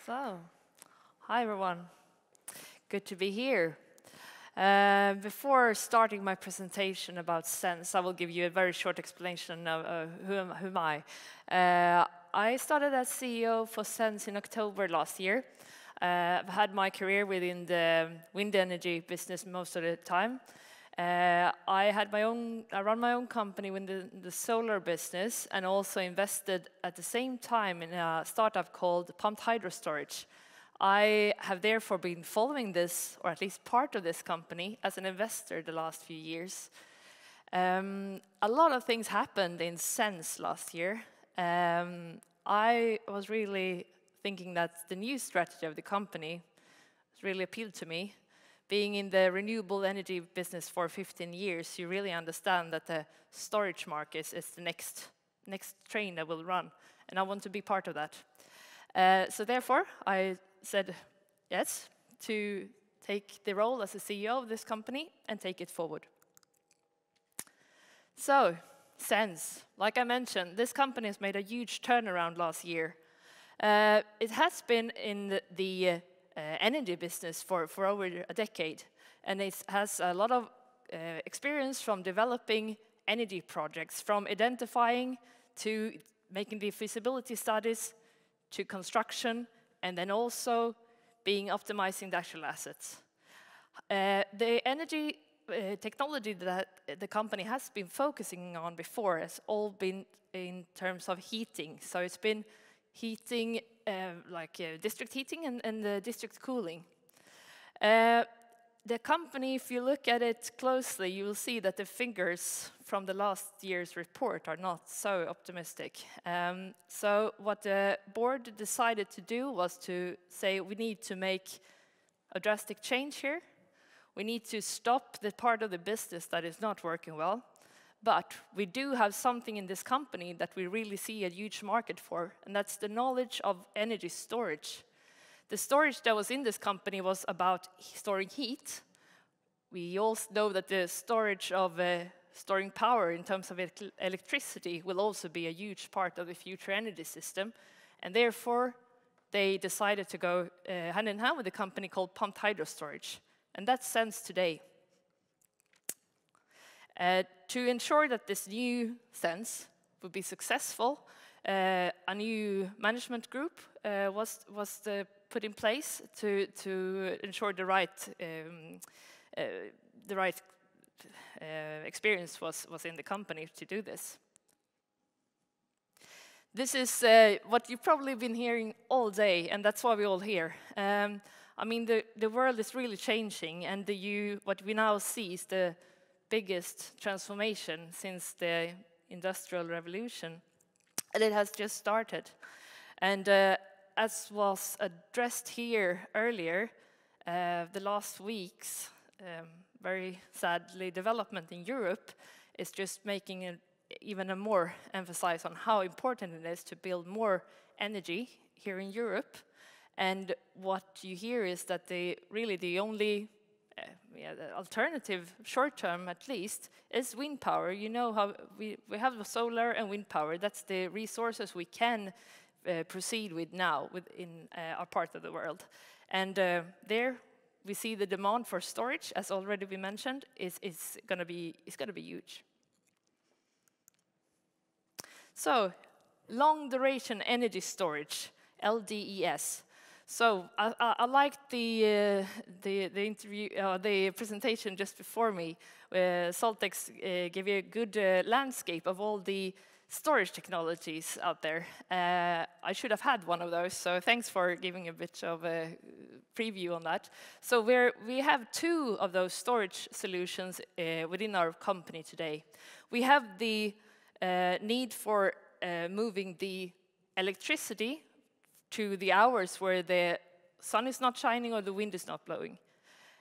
So, hi everyone. Good to be here. Before starting my presentation about Sens, I will give you a very short explanation of who am I. I started as CEO for Sens in October last year. I've had my career within the wind energy business most of the time. I run my own company within the solar business and also invested at the same time in a startup called Pumped Hydro Storage. I have therefore been following this, or at least part of this company, as an investor the last few years. A lot of things happened in Sens last year. I was really thinking that the new strategy of the company really appealed to me. Being in the renewable energy business for 15 years, you really understand that the storage market is the next train that will run, and I want to be part of that. So therefore, I said yes to take the role as a CEO of this company and take it forward. So, Sens, like I mentioned, this company has made a huge turnaround last year. It has been in the energy business for over a decade, and it has a lot of experience from developing energy projects, from identifying to making the feasibility studies to construction, and then also optimizing the actual assets. The energy technology that the company has been focusing on before has all been in terms of heating. So it's been heating, district heating and district cooling. The company, if you look at it closely, you will see that the figures from the last year's report are not so optimistic. So what the board decided to do was to say we need to make a drastic change here. We need to stop the part of the business that is not working well. But we do have something in this company that we really see a huge market for, and that's the knowledge of energy storage. The storage that was in this company was about storing heat. We also know that the storage of storing power in terms of electricity will also be a huge part of the future energy system, and therefore they decided to go hand in hand with a company called Pumped Hydro Storage, and that's Sens today. To ensure that this new Sens would be successful, a new management group was put in place to ensure the right experience was in the company to do this. This is what you've probably been hearing all day, and that's why we're all here. I mean, the world is really changing, and what we now see is the biggest transformation since the Industrial Revolution, and it has just started. And as was addressed here earlier, the last week's very sadly development in Europe is just making it even a more emphasis on how important it is to build more energy here in Europe. And what you hear is that the only the alternative, short term at least, is wind power. You know how we have solar and wind power. That's the resources we can proceed with now within our part of the world. And there we see the demand for storage, as already we mentioned, is going to be huge. So, long duration energy storage, LDES. So I liked the interview, the presentation just before me, where Soltex gave you a good landscape of all the storage technologies out there. I should have had one of those, so thanks for giving a bit of a preview on that. So we have two of those storage solutions within our company today. We have the need for moving the electricity to the hours where the sun is not shining or the wind is not blowing.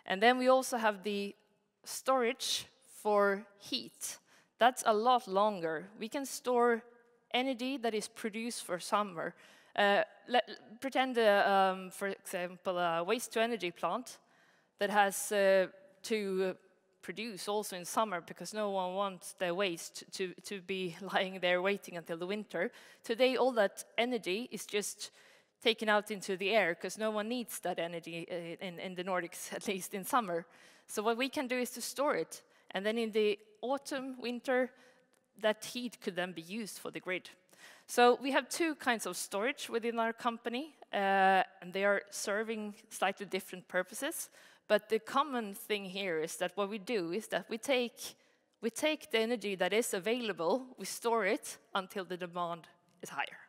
And then we also have the storage for heat. That's a lot longer. We can store energy that is produced for summer. Pretend, for example, a waste-to-energy plant that has to produce also in summer because no one wants their waste to be lying there waiting until the winter. Today, all that energy is just taken out into the air because no one needs that energy in the Nordics, at least in summer. So what we can do is to store it. And then in the autumn, winter, that heat could then be used for the grid. So we have two kinds of storage within our company, and they are serving slightly different purposes. But the common thing here is that what we do is that we take the energy that is available, we store it until the demand is higher.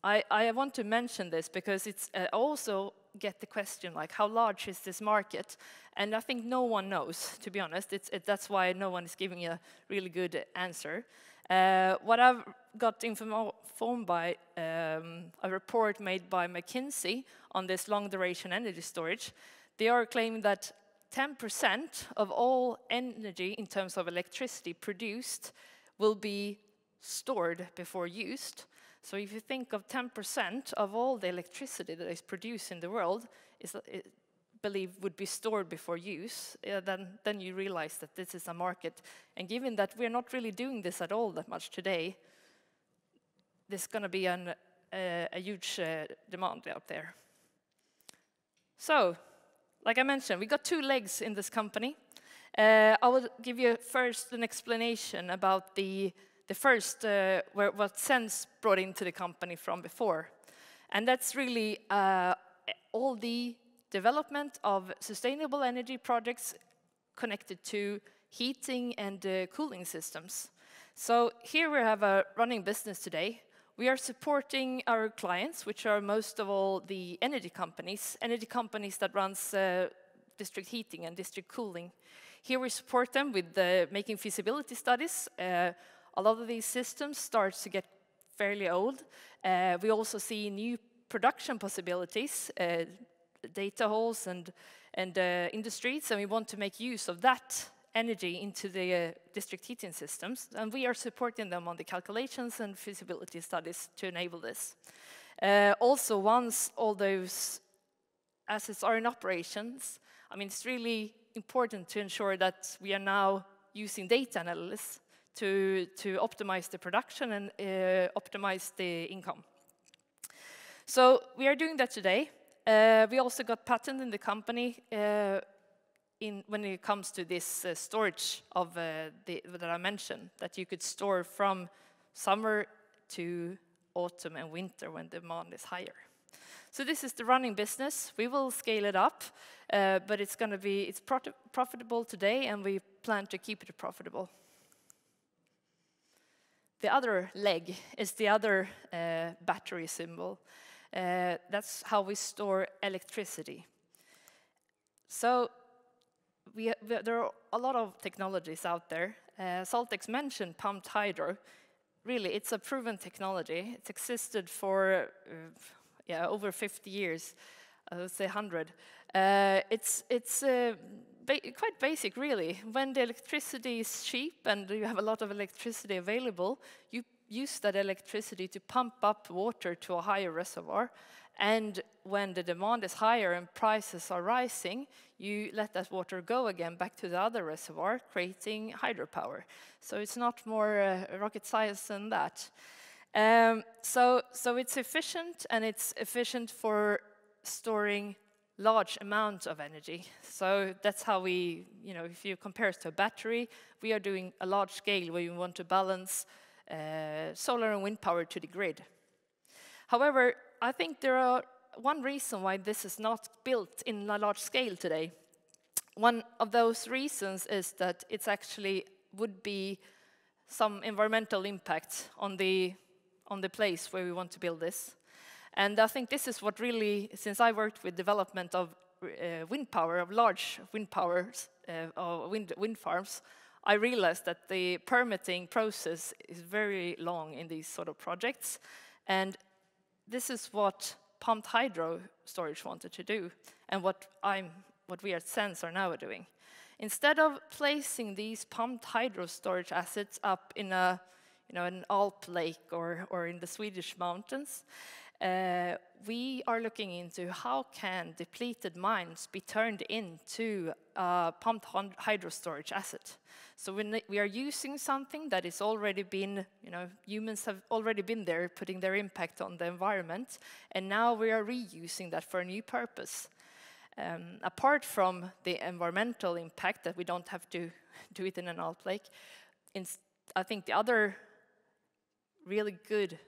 I want to mention this because it's also get the question like, how large is this market? And I think no one knows, to be honest. That's why no one is giving a really good answer. What I've got informed by a report made by McKinsey on this long duration energy storage, they are claiming that 10% of all energy in terms of electricity produced will be stored before used. So if you think of 10% of all the electricity that is produced in the world is believed would be stored before use, then you realize that this is a market. And given that we're not really doing this at all that much today, there's going to be a huge demand out there. So, like I mentioned, we got two legs in this company. I will give you first an explanation about the first, what Sens brought into the company from before. And that's really all the development of sustainable energy projects connected to heating and cooling systems. So here we have a running business today. We are supporting our clients, which are most of all the energy companies that runs district heating and district cooling. Here we support them with making feasibility studies. A lot of these systems start to get fairly old. We also see new production possibilities, data halls and industries, and we want to make use of that energy into the district heating systems. And we are supporting them on the calculations and feasibility studies to enable this. Also, once all those assets are in operations, I mean, it's really important to ensure that we are now using data analysis to optimize the production and optimize the income. So we are doing that today. We also got patent in the company when it comes to this storage of that I mentioned, that you could store from summer to autumn and winter when demand is higher. So this is the running business. We will scale it up, but it's profitable today, and we plan to keep it profitable. The other leg is the other battery symbol. That's how we store electricity. So there are a lot of technologies out there. Saltex mentioned pumped hydro. Really, it's a proven technology. It's existed for over 50 years. I would say 100. It's quite basic, really. When the electricity is cheap and you have a lot of electricity available, you use that electricity to pump up water to a higher reservoir. And when the demand is higher and prices are rising, you let that water go again back to the other reservoir, creating hydropower. So it's not more rocket science than that. So it's efficient, and it's efficient for storing large amounts of energy. So that's how we, if you compare it to a battery, we are doing a large scale where you want to balance solar and wind power to the grid. However, I think there are one reason why this is not built in a large scale today. One of those reasons is that it's actually would be some environmental impact on the place where we want to build this. And I think this is what really, since I worked with development of wind power, of large wind powers, or wind farms, I realized that the permitting process is very long in these sort of projects. And this is what pumped hydro storage wanted to do, and what we at Sens are now doing. Instead of placing these pumped hydro storage assets up in an Alp lake or in the Swedish mountains, we are looking into how can depleted mines be turned into a pumped hydro storage asset. So when we are using something that is already been, humans have already been there, putting their impact on the environment, and now we are reusing that for a new purpose. Apart from the environmental impact that we don't have to do it in an alt lake, I think the other really good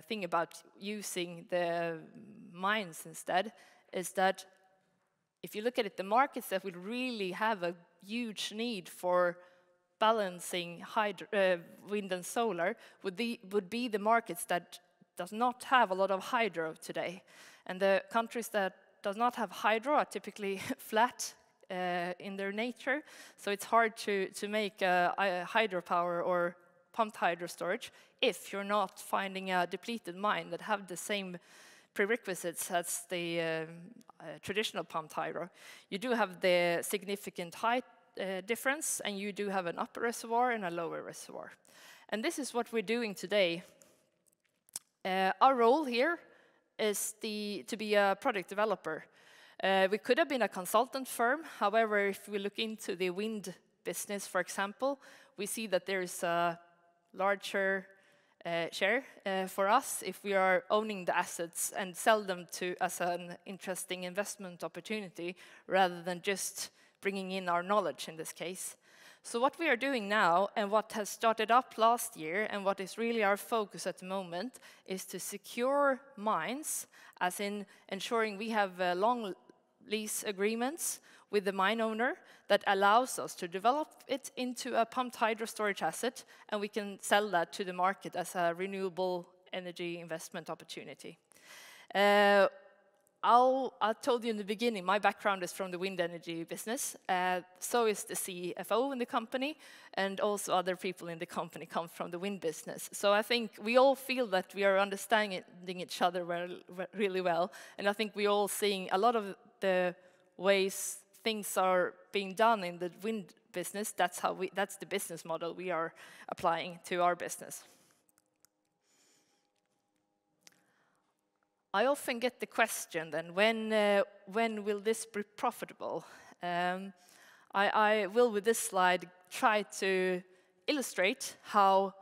thing about using the mines instead is that if you look at it, the markets that will really have a huge need for balancing wind and solar would be the markets that does not have a lot of hydro today. And the countries that does not have hydro are typically flat in their nature, so it's hard to make a hydropower or pumped hydro storage if you're not finding a depleted mine that have the same prerequisites as the traditional pumped hydro. You do have the significant height difference, and you do have an upper reservoir and a lower reservoir. And this is what we're doing today. Our role here is to be a product developer. We could have been a consultant firm. However, if we look into the wind business, for example, we see that there's a larger share for us if we are owning the assets and sell them as an interesting investment opportunity rather than just bringing in our knowledge in this case. So what we are doing now, and what has started up last year, and what is really our focus at the moment, is to secure mines, as in ensuring we have long lease agreements with the mine owner that allows us to develop it into a pumped hydro storage asset, and we can sell that to the market as a renewable energy investment opportunity. I told you in the beginning, my background is from the wind energy business. So is the CFO in the company, and also other people in the company come from the wind business. So I think we all feel that we are understanding each other really well, and I think we're all seeing a lot of the ways things are being done in the wind business. That's the business model we are applying to our business. I often get the question then, when will this be profitable? I will, with this slide, try to illustrate how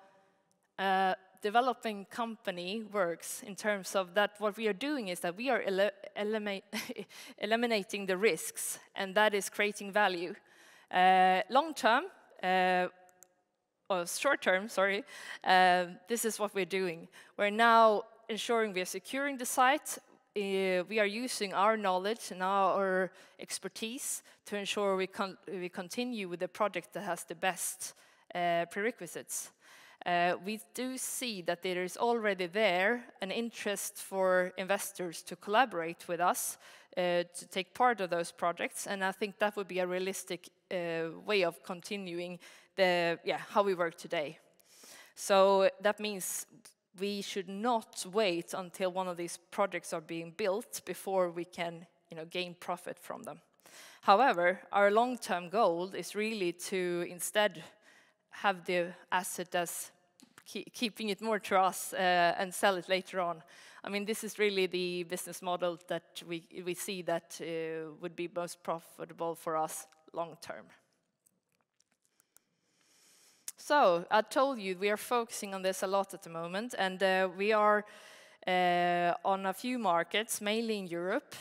a developing company works in terms of that what we are doing is that we are eliminating the risks, and that is creating value. Long term, or short term, sorry, this is what we're doing. We're now ensuring we are securing the site. We are using our knowledge and our expertise to ensure we continue with the project that has the best prerequisites. We do see that there is already there an interest for investors to collaborate with us to take part of those projects, and I think that would be a realistic way of continuing how we work today. So that means we should not wait until one of these projects are being built before we can, gain profit from them. However, our long-term goal is really to instead have the asset as keeping it more to us and sell it later on. I mean, this is really the business model that we see that would be most profitable for us long-term. So, I told you we are focusing on this a lot at the moment, and we are on a few markets, mainly in Europe.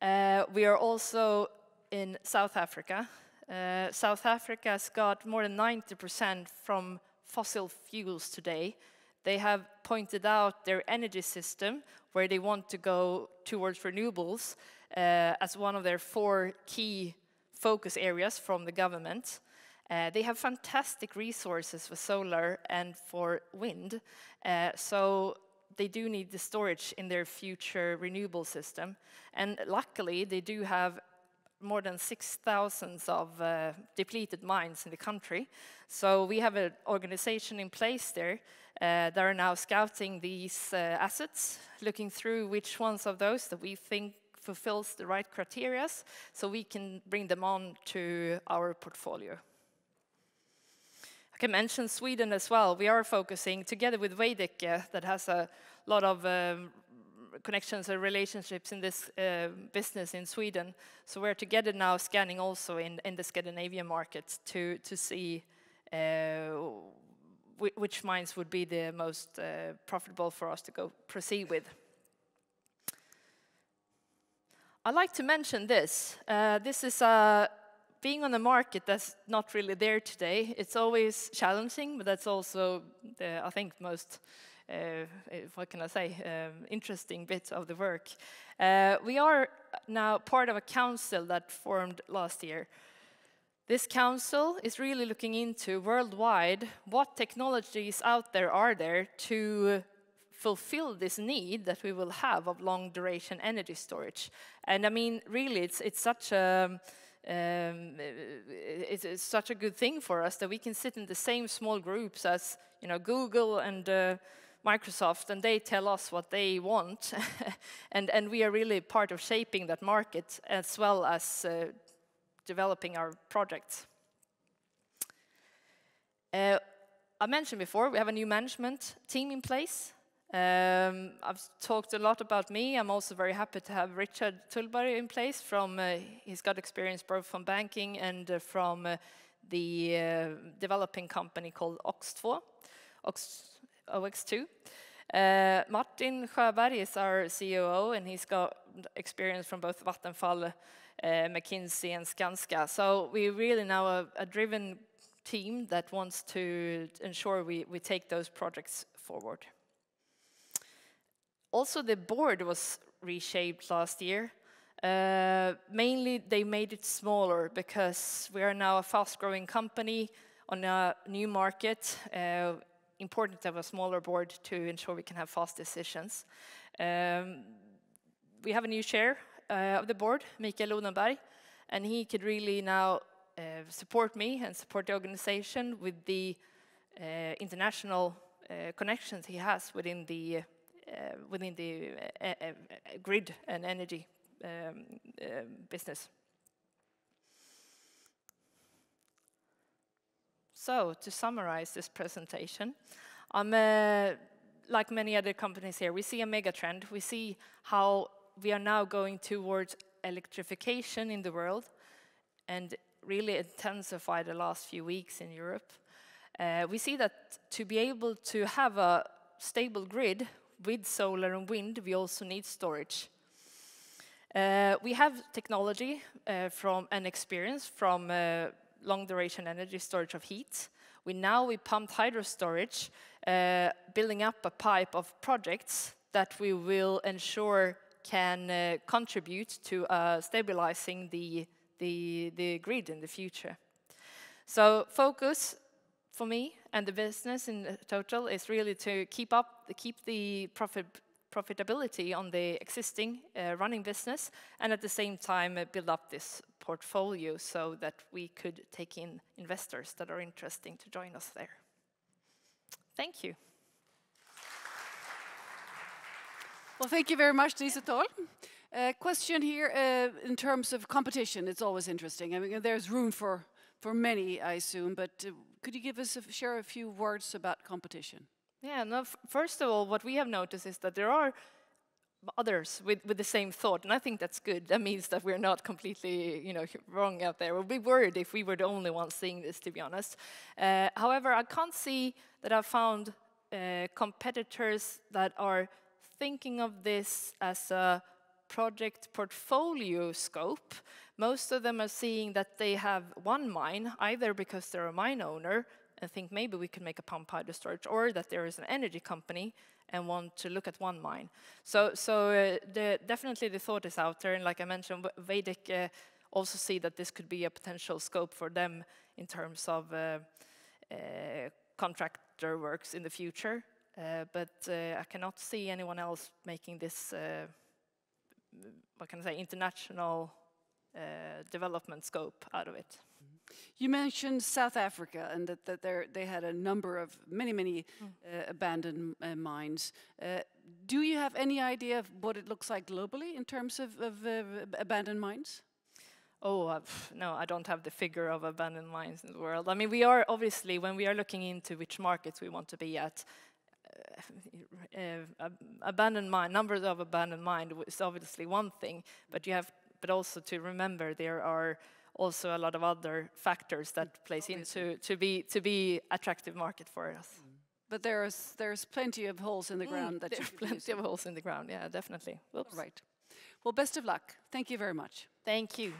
We are also in South Africa. South Africa's got more than 90% from fossil fuels today. They have pointed out their energy system, where they want to go towards renewables, as one of their 4 key focus areas from the government. They have fantastic resources for solar and for wind, so they do need the storage in their future renewable system. And luckily, they do have more than 6,000 of depleted mines in the country. So we have an organization in place there that are now scouting these assets, looking through which ones of those that we think fulfills the right criteria, so we can bring them on to our portfolio. I can mention Sweden as well. We are focusing together with Detta, that has a lot of connections and relationships in this business in Sweden. So we're together now scanning also in the Scandinavian market to see which mines would be the most profitable for us to proceed with. I'd like to mention this. This is being on a market that's not really there today. It's always challenging, but that's also I think most, what can I say, interesting bit of the work. We are now part of a council that formed last year. This council is really looking into worldwide what technologies out there are there to fulfill this need that we will have of long duration energy storage. And I mean, really, it's such a it's such a good thing for us that we can sit in the same small groups as, you know, Google and Microsoft, and they tell us what they want, and we are really part of shaping that market as well as developing our projects. I mentioned before, we have a new management team in place. I've talked a lot about me. I'm also very happy to have Richard Tullberg in place. He's got experience both from banking and from the developing company called OX2. Martin Sjöberg is our COO, and he's got experience from both Vattenfall, McKinsey and Skanska. So we really now a driven team that wants to ensure we take those projects forward. Also, the board was reshaped last year. Mainly, they made it smaller because we are now a fast-growing company on a new market. Important to have a smaller board to ensure we can have fast decisions. We have a new chair of the board, Mikael Odenberg, and he could really now support me and support the organization with the international connections he has within the grid and energy business. So, to summarize this presentation, like many other companies here, we see a mega trend. We see how we are now going towards electrification in the world, and really intensified the last few weeks in Europe. We see that to be able to have a stable grid with solar and wind, we also need storage. We have technology from an experience from long duration energy storage of heat. We pumped hydro storage, building up a pipe of projects that we will ensure can contribute to stabilizing the grid in the future. So focus for me and the business in total is really to keep the profitability on the existing running business, and at the same time build up this portfolio so that we could take in investors that are interesting to join us there. Thank you. Well, thank you very much, Lise. Question here in terms of competition. It's always interesting. I mean, there's room for many, I assume, but could you share a few words about competition? Yeah, no, first of all, what we have noticed is that there are others with the same thought, and I think that's good. That means that we're not completely, wrong out there. We'll be worried if we were the only ones seeing this, to be honest. However, I can't see that I've found competitors that are thinking of this as a project portfolio scope. Most of them are seeing that they have one mine, either because they're a mine owner and think maybe we can make a pumped hydro storage, or that there is an energy company and want to look at one mine. So definitely the thought is out there, and like I mentioned, Vedic also see that this could be a potential scope for them in terms of contractor works in the future. But I cannot see anyone else making this, international development scope out of it. You mentioned South Africa, and that they had a number of many abandoned mines. Do you have any idea of what it looks like globally in terms of abandoned mines? Oh, no, I don't have the figure of abandoned mines in the world. I mean, we are obviously, when we are looking into which markets we want to be at, abandoned mine, numbers of abandoned mine is obviously one thing, but also to remember there are also a lot of other factors that plays into to be attractive market for us. But there's plenty of holes in the ground that you could use. Plenty of holes in the ground, yeah, definitely. Oops. All right. Well, best of luck. Thank you very much. Thank you.